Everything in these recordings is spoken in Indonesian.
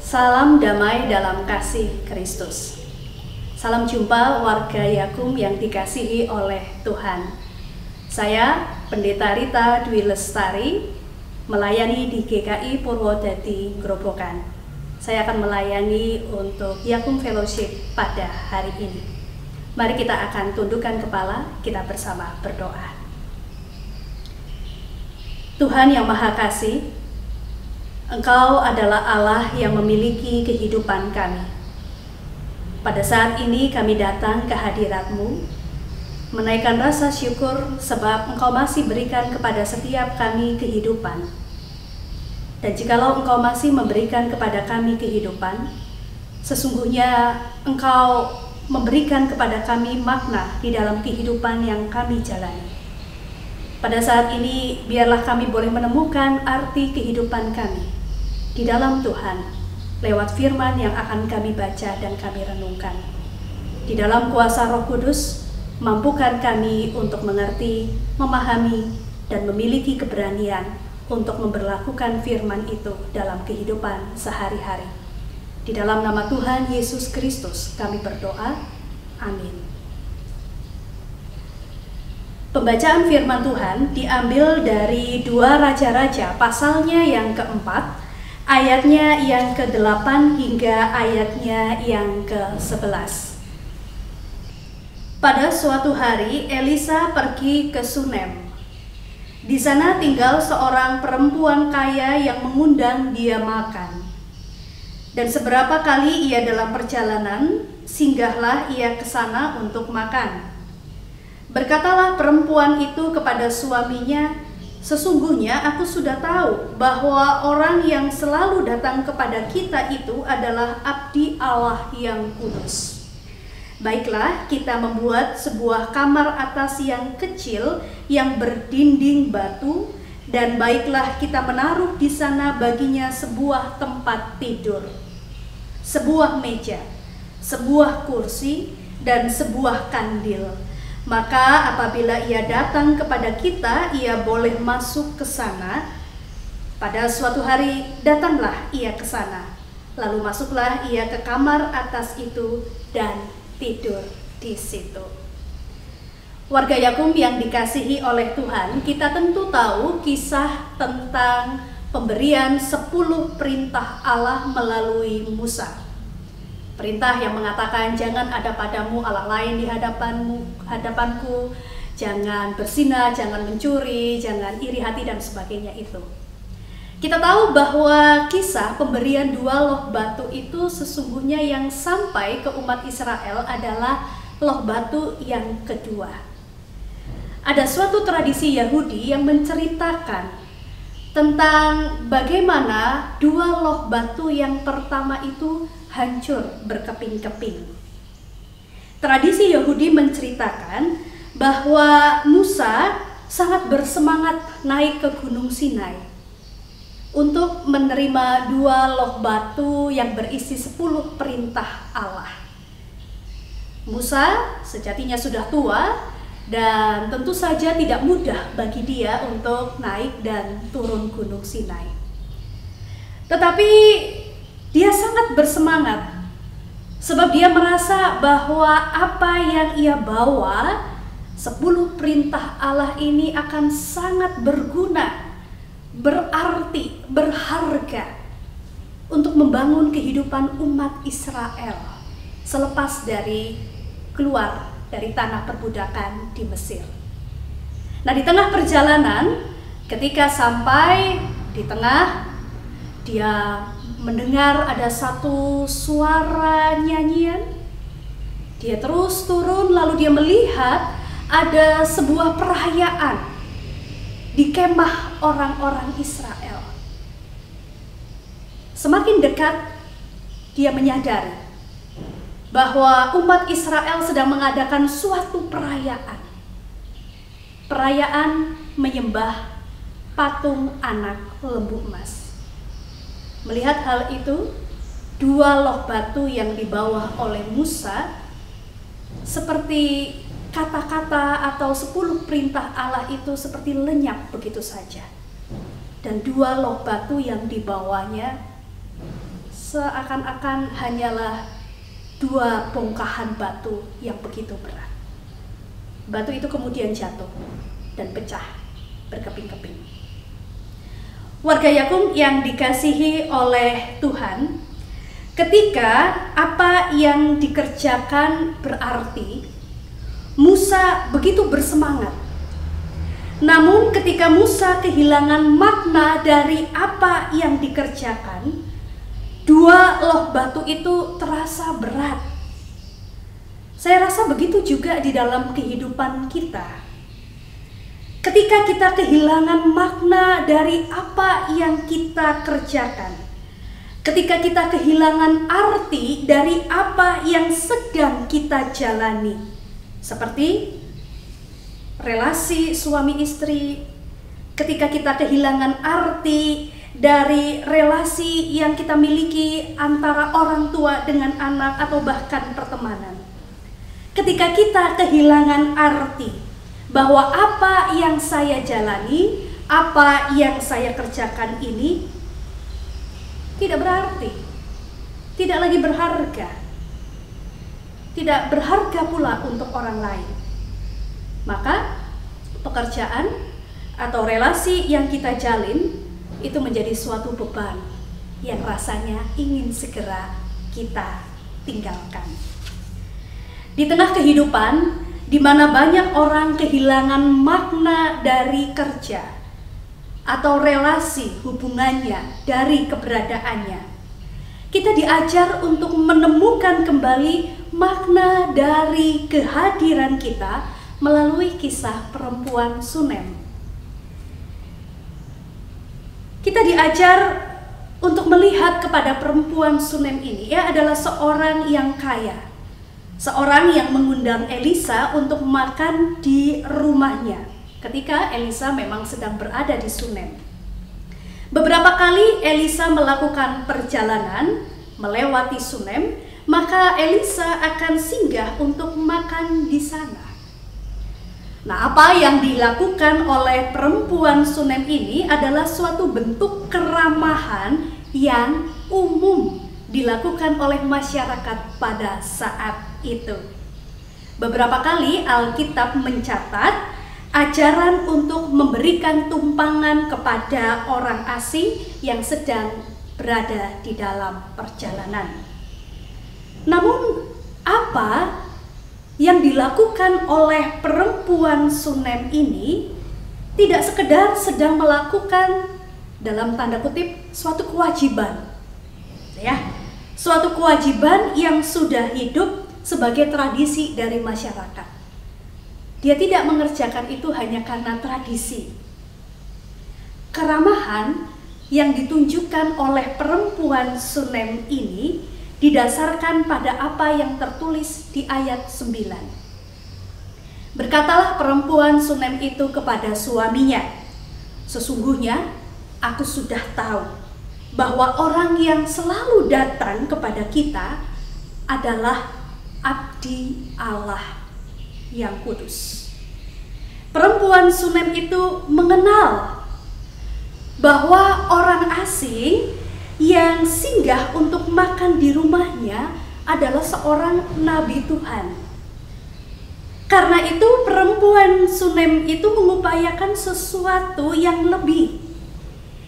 Salam damai dalam kasih Kristus. Salam jumpa warga Yakum yang dikasihi oleh Tuhan. Saya Pendeta Rita Dwi Lestari, melayani di GKI Purwodadi Grobogan. Saya akan melayani untuk Yakum Fellowship pada hari ini. Mari kita akan tundukkan kepala, kita bersama berdoa. Tuhan yang Maha Kasih, Engkau adalah Allah yang memiliki kehidupan kami. Pada saat ini kami datang ke hadirat-Mu, menaikkan rasa syukur sebab Engkau masih berikan kepada setiap kami kehidupan. Dan jikalau Engkau masih memberikan kepada kami kehidupan, sesungguhnya Engkau memberikan kepada kami makna di dalam kehidupan yang kami jalani. Pada saat ini, biarlah kami boleh menemukan arti kehidupan kami di dalam Tuhan, lewat firman yang akan kami baca dan kami renungkan. Di dalam kuasa Roh Kudus, mampukan kami untuk mengerti, memahami, dan memiliki keberanian untuk memberlakukan firman itu dalam kehidupan sehari-hari. Di dalam nama Tuhan Yesus Kristus kami berdoa, amin. Pembacaan firman Tuhan diambil dari 2 Raja-Raja pasalnya yang keempat, ayatnya yang ke-8 hingga ayatnya yang ke-11. Pada suatu hari Elisa pergi ke Sunem. Di sana tinggal seorang perempuan kaya yang mengundang dia makan. Dan seberapa kali ia dalam perjalanan, singgahlah ia ke sana untuk makan. Berkatalah perempuan itu kepada suaminya, "Sesungguhnya aku sudah tahu bahwa orang yang selalu datang kepada kita itu adalah abdi Allah yang kudus. Baiklah, kita membuat sebuah kamar atas yang kecil yang berdinding batu, dan baiklah kita menaruh di sana baginya sebuah tempat tidur, sebuah meja, sebuah kursi, dan sebuah kandil. Maka apabila ia datang kepada kita, ia boleh masuk ke sana. Pada suatu hari datanglah ia ke sana, lalu masuklah ia ke kamar atas itu dan tidur di situ." Warga Yakum yang dikasihi oleh Tuhan, kita tentu tahu kisah tentang pemberian 10 perintah Allah melalui Musa. Perintah yang mengatakan jangan ada padamu Allah lain di hadapanku, jangan berzina, jangan mencuri, jangan iri hati dan sebagainya itu. Kita tahu bahwa kisah pemberian 2 loh batu itu sesungguhnya yang sampai ke umat Israel adalah loh batu yang kedua. Ada suatu tradisi Yahudi yang menceritakan tentang bagaimana 2 loh batu yang pertama itu hancur berkeping-keping. Tradisi Yahudi menceritakan bahwa Musa sangat bersemangat naik ke Gunung Sinai untuk menerima 2 loh batu yang berisi 10 perintah Allah. Musa sejatinya sudah tua dan tentu saja tidak mudah bagi dia untuk naik dan turun Gunung Sinai. Tetapi dia sangat bersemangat sebab dia merasa bahwa apa yang ia bawa, 10 perintah Allah ini akan sangat berguna, berarti, berharga untuk membangun kehidupan umat Israel selepas dari keluar dari tanah perbudakan di Mesir. Nah, di tengah perjalanan, ketika sampai di tengah, dia mendengar ada satu suara nyanyian. Dia terus turun, lalu dia melihat ada sebuah perayaan di kemah orang-orang Israel. Semakin dekat, dia menyadari bahwa umat Israel sedang mengadakan suatu perayaan. Perayaan menyembah patung anak lembu emas. Melihat hal itu, 2 loh batu yang dibawa oleh Musa seperti kata-kata atau 10 perintah Allah itu seperti lenyap begitu saja. Dan 2 loh batu yang dibawanya seakan-akan hanyalah dua bongkahan batu yang begitu berat. Batu itu kemudian jatuh dan pecah berkeping-keping. Warga Yakub yang dikasihi oleh Tuhan, ketika apa yang dikerjakan berarti, Musa begitu bersemangat. Namun ketika Musa kehilangan makna dari apa yang dikerjakan, dua loh batu itu terasa berat. Saya rasa begitu juga di dalam kehidupan kita. Ketika kita kehilangan makna dari apa yang kita kerjakan, ketika kita kehilangan arti dari apa yang sedang kita jalani, seperti relasi suami istri, ketika kita kehilangan arti dari relasi yang kita miliki antara orang tua dengan anak atau bahkan pertemanan. Ketika kita kehilangan arti bahwa apa yang saya jalani, apa yang saya kerjakan ini tidak berarti, tidak lagi berharga, tidak berharga pula untuk orang lain, maka pekerjaan atau relasi yang kita jalin itu menjadi suatu beban yang rasanya ingin segera kita tinggalkan. Di tengah kehidupan di mana banyak orang kehilangan makna dari kerja atau relasi hubungannya dari keberadaannya, kita diajar untuk menemukan kembali makna dari kehadiran kita melalui kisah perempuan Sunem. Kita diajar untuk melihat kepada perempuan Sunem ini. Ia adalah seorang yang kaya, seorang yang mengundang Elisa untuk makan di rumahnya ketika Elisa memang sedang berada di Sunem. Beberapa kali Elisa melakukan perjalanan melewati Sunem, maka Elisa akan singgah untuk makan di sana. Nah, apa yang dilakukan oleh perempuan Sunem ini adalah suatu bentuk keramahan yang umum dilakukan oleh masyarakat pada saat itu. Beberapa kali Alkitab mencatat ajaran untuk memberikan tumpangan kepada orang asing yang sedang berada di dalam perjalanan. Namun, apa yang dilakukan oleh perempuan Sunem ini tidak sekedar sedang melakukan dalam tanda kutip suatu kewajiban, ya, suatu kewajiban yang sudah hidup sebagai tradisi dari masyarakat. Dia tidak mengerjakan itu hanya karena tradisi. Keramahan yang ditunjukkan oleh perempuan Sunem ini didasarkan pada apa yang tertulis di ayat 9. Berkatalah perempuan Sunem itu kepada suaminya, "Sesungguhnya aku sudah tahu bahwa orang yang selalu datang kepada kita adalah abdi Allah yang kudus." Perempuan Sunem itu mengenal bahwa orang asing yang singgah untuk makan di rumahnya adalah seorang nabi Tuhan. Karena itu perempuan Sunem itu mengupayakan sesuatu yang lebih,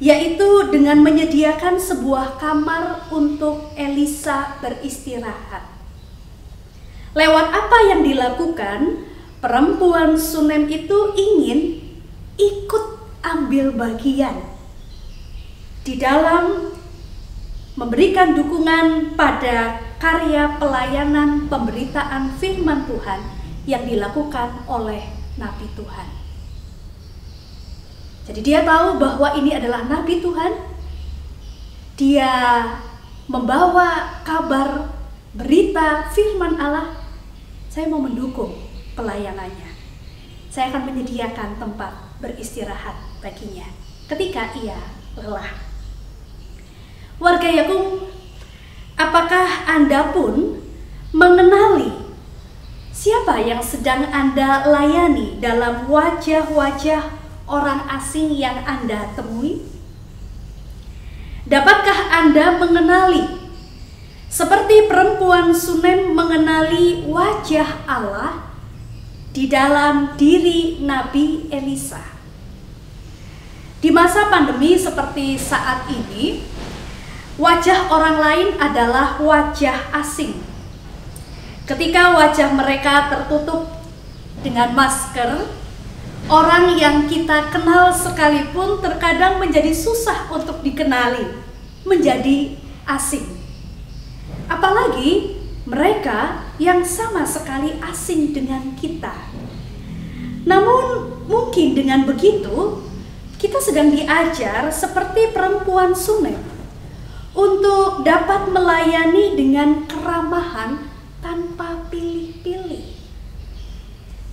yaitu dengan menyediakan sebuah kamar untuk Elisa beristirahat. Lewat apa yang dilakukan, perempuan Sunem itu ingin ikut ambil bagian di dalam memberikan dukungan pada karya pelayanan pemberitaan firman Tuhan yang dilakukan oleh nabi Tuhan. Jadi dia tahu bahwa ini adalah nabi Tuhan. Dia membawa kabar, berita firman Allah. Saya mau mendukung pelayanannya. Saya akan menyediakan tempat beristirahat baginya ketika ia lelah. Warga Yakub, apakah Anda pun mengenali siapa yang sedang Anda layani dalam wajah-wajah orang asing yang Anda temui? Dapatkah Anda mengenali seperti perempuan Sunem mengenali wajah Allah di dalam diri Nabi Elisa. Di masa pandemi seperti saat ini, wajah orang lain adalah wajah asing. Ketika wajah mereka tertutup dengan masker, orang yang kita kenal sekalipun terkadang menjadi susah untuk dikenali, menjadi asing. Apalagi mereka yang sama sekali asing dengan kita. Namun mungkin dengan begitu, kita sedang diajar seperti perempuan Sunem untuk dapat melayani dengan keramahan tanpa pilih-pilih.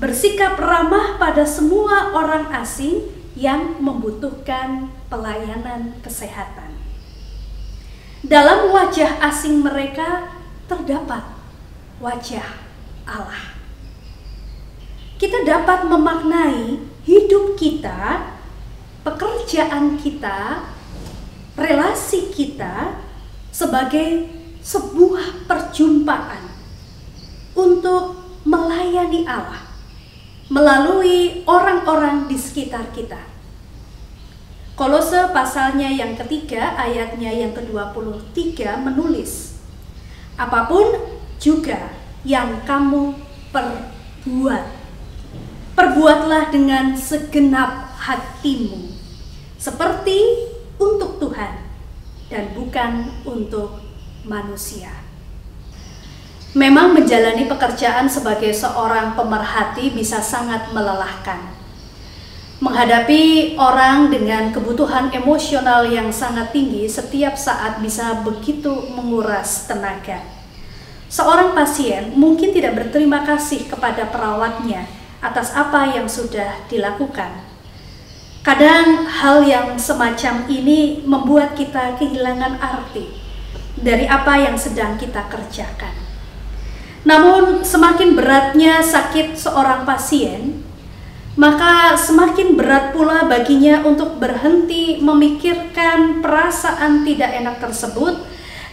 Bersikap ramah pada semua orang asing yang membutuhkan pelayanan kesehatan. Dalam wajah asing mereka terdapat wajah Allah. Kita dapat memaknai hidup kita, pekerjaan kita, relasi kita sebagai sebuah perjumpaan untuk melayani Allah melalui orang-orang di sekitar kita. Kolose pasalnya yang ketiga, ayatnya yang ke-23 menulis, apapun juga yang kamu perbuatlah dengan segenap hatimu, seperti untuk Tuhan dan bukan untuk manusia. Memang menjalani pekerjaan sebagai seorang pemerhati bisa sangat melelahkan. Menghadapi orang dengan kebutuhan emosional yang sangat tinggi setiap saat bisa begitu menguras tenaga. Seorang pasien mungkin tidak berterima kasih kepada perawatnya atas apa yang sudah dilakukan. Kadang hal yang semacam ini membuat kita kehilangan arti dari apa yang sedang kita kerjakan. Namun semakin beratnya sakit seorang pasien, maka semakin berat pula baginya untuk berhenti memikirkan perasaan tidak enak tersebut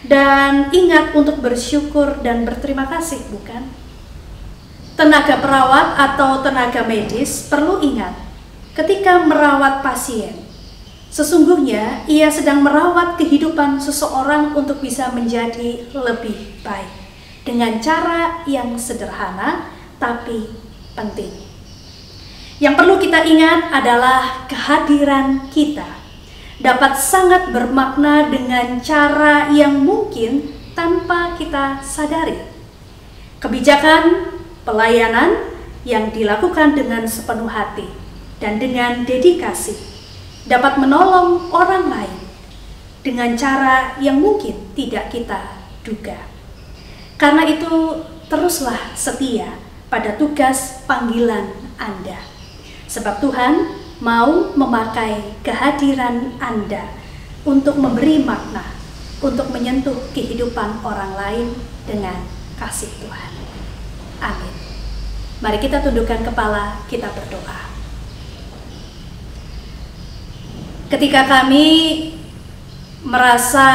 dan ingat untuk bersyukur dan berterima kasih, bukan? Tenaga perawat atau tenaga medis perlu ingat, ketika merawat pasien, sesungguhnya ia sedang merawat kehidupan seseorang untuk bisa menjadi lebih baik dengan cara yang sederhana tapi penting. Yang perlu kita ingat adalah kehadiran kita dapat sangat bermakna dengan cara yang mungkin tanpa kita sadari. Kebijakan pelayanan yang dilakukan dengan sepenuh hati dan dengan dedikasi dapat menolong orang lain dengan cara yang mungkin tidak kita duga. Karena itu, teruslah setia pada tugas panggilan Anda, sebab Tuhan mau memakai kehadiran Anda untuk memberi makna, untuk menyentuh kehidupan orang lain dengan kasih Tuhan. Amin. Mari kita tundukkan kepala, kita berdoa. Ketika kami merasa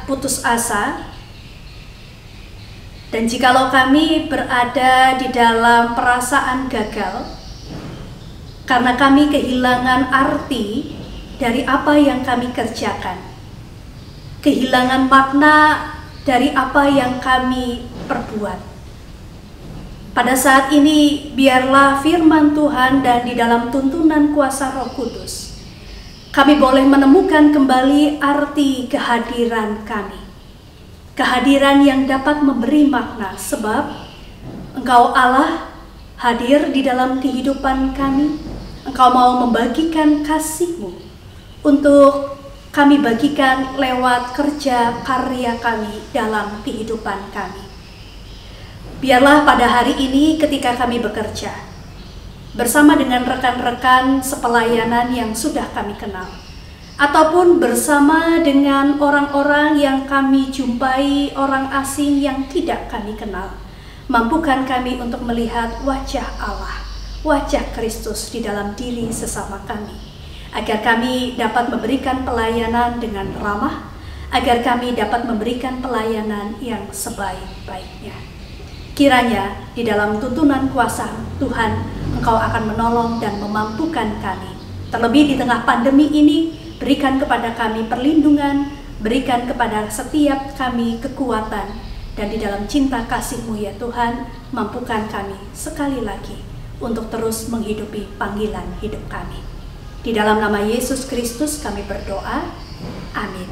putus asa, dan jikalau kami berada di dalam perasaan gagal, karena kami kehilangan arti dari apa yang kami kerjakan, kehilangan makna dari apa yang kami perbuat. Pada saat ini, biarlah firman Tuhan dan di dalam tuntunan kuasa Roh Kudus, kami boleh menemukan kembali arti kehadiran kami. Kehadiran yang dapat memberi makna, sebab Engkau Allah hadir di dalam kehidupan kami. Engkau mau membagikan kasih-Mu untuk kami bagikan lewat kerja karya kami dalam kehidupan kami. Biarlah pada hari ini ketika kami bekerja, bersama dengan rekan-rekan sepelayanan yang sudah kami kenal, ataupun bersama dengan orang-orang yang kami jumpai, orang asing yang tidak kami kenal, mampukan kami untuk melihat wajah Allah, wajah Kristus di dalam diri sesama kami, agar kami dapat memberikan pelayanan dengan ramah, agar kami dapat memberikan pelayanan yang sebaik-baiknya. Kiranya di dalam tuntunan kuasa Tuhan, Engkau akan menolong dan memampukan kami. Terlebih di tengah pandemi ini, berikan kepada kami perlindungan, berikan kepada setiap kami kekuatan, dan di dalam cinta kasih-Mu ya Tuhan, mampukan kami sekali lagi untuk terus menghidupi panggilan hidup kami. Di dalam nama Yesus Kristus kami berdoa. Amin.